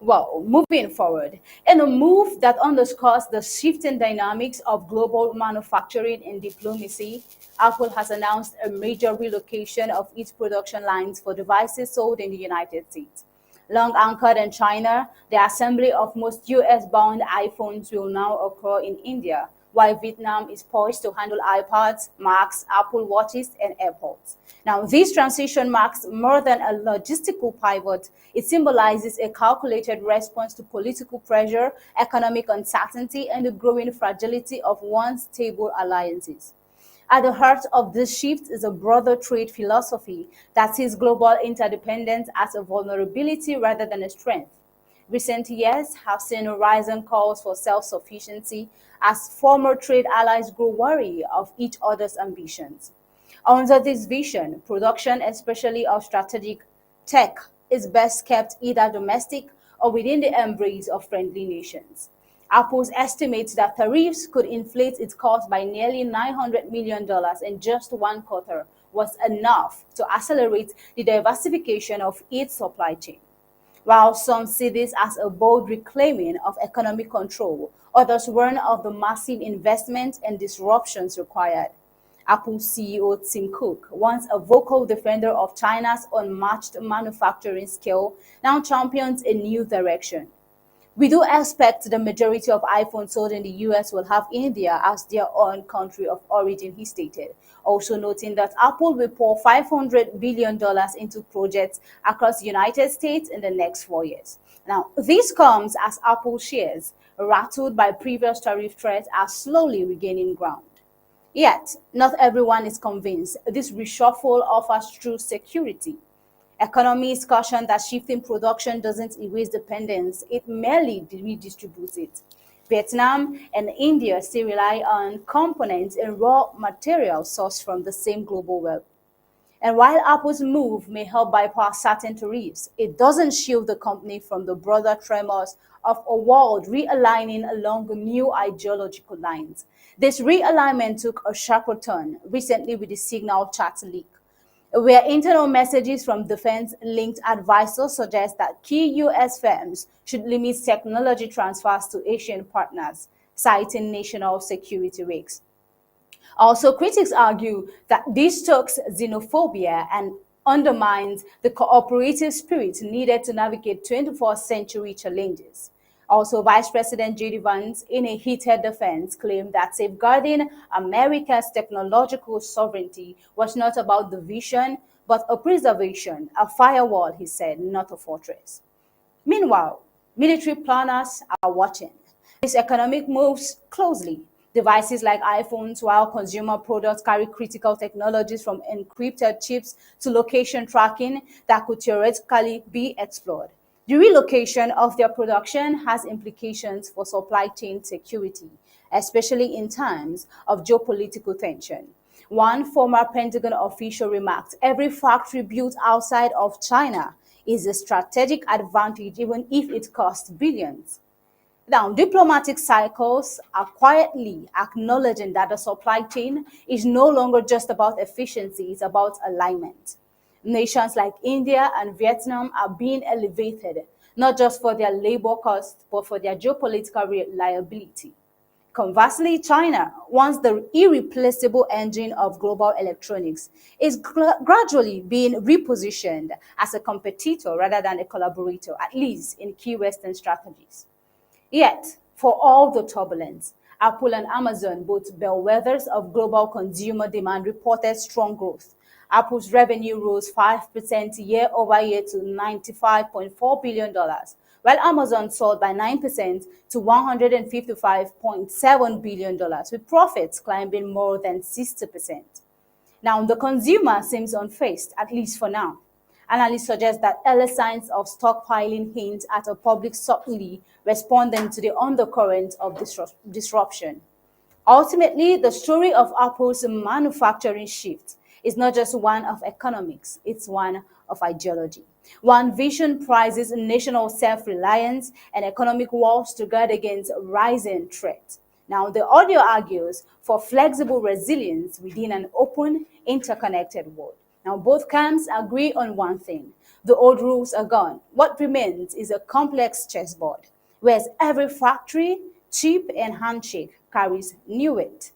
Well, moving forward, in a move that underscores the shifting dynamics of global manufacturing and diplomacy, Apple has announced a major relocation of its production lines for devices sold in the United States. Long anchored in China, the assembly of most US bound iPhones will now occur in India, while Vietnam is poised to handle iPads, Macs, Apple Watches, and AirPods. Now, this transition marks more than a logistical pivot. It symbolizes a calculated response to political pressure, economic uncertainty, and the growing fragility of once stable alliances. At the heart of this shift is a broader trade philosophy that sees global interdependence as a vulnerability rather than a strength. Recent years have seen a rising calls for self-sufficiency as former trade allies grow wary of each other's ambitions. Under this vision, production, especially of strategic tech, is best kept either domestic or within the embrace of friendly nations. Apple's estimates that tariffs could inflate its cost by nearly $900 million dollars in just one quarter was enough to accelerate the diversification of its supply chain. While some see this as a bold reclaiming of economic control, others warn of the massive investment and disruptions required. Apple CEO Tim Cook, once a vocal defender of China's unmatched manufacturing scale, now champions a new direction. We do expect the majority of iPhones sold in the US will have India as their own country of origin, he stated. Also noting that Apple will pour $500 billion dollars into projects across the United States in the next 4 years. Now, this comes as Apple shares, rattled by previous tariff threats, are slowly regaining ground. Yet, not everyone is convinced this reshuffle offers true security. Economists caution that shifting production doesn't erase dependence, it merely redistributes it. Vietnam and India still rely on components and raw materials sourced from the same global web. And while Apple's move may help bypass certain tariffs, it doesn't shield the company from the broader tremors of a world realigning along new ideological lines. This realignment took a sharper turn recently with the Signal chat leak, where internal messages from defense-linked advisors suggest that key U.S. firms should limit technology transfers to Asian partners, citing national security risks. Also, critics argue that this stokes xenophobia and undermines the cooperative spirit needed to navigate 21st century challenges. Also, Vice President J.D. Vance, in a heated defense, claimed that safeguarding America's technological sovereignty was not about the vision, but a preservation, a firewall, he said, not a fortress. Meanwhile, military planners are watching these economic moves closely. Devices like iPhones, while consumer products carry critical technologies from encrypted chips to location tracking that could theoretically be explored. The relocation of their production has implications for supply chain security, especially in times of geopolitical tension. One former Pentagon official remarked, every factory built outside of China is a strategic advantage even if it costs billions. Now, diplomatic cycles are quietly acknowledging that the supply chain is no longer just about efficiency, it's about alignment. Nations like India and Vietnam are being elevated, not just for their labor costs, but for their geopolitical reliability. Conversely, China, once the irreplaceable engine of global electronics, is gradually being repositioned as a competitor rather than a collaborator, at least in key Western strategies. Yet, for all the turbulence, Apple and Amazon, both bellwethers of global consumer demand, reported strong growth. Apple's revenue rose 5% year over year to $95.4 billion, dollars, while Amazon soared by 9% to $155.7 billion, dollars, with profits climbing more than 60%. Now, the consumer seems unfazed, at least for now. Analysts suggest that early signs of stockpiling hint at a public subtly responding to the undercurrent of disruption. Ultimately, the story of Apple's manufacturing shift is not just one of economics, it's one of ideology. One vision prizes national self-reliance and economic walls to guard against rising threats. Now, the audio argues for flexible resilience within an open, interconnected world. Now, both camps agree on one thing: the old rules are gone. What remains is a complex chessboard, where every factory, chip, and handshake carries new weight.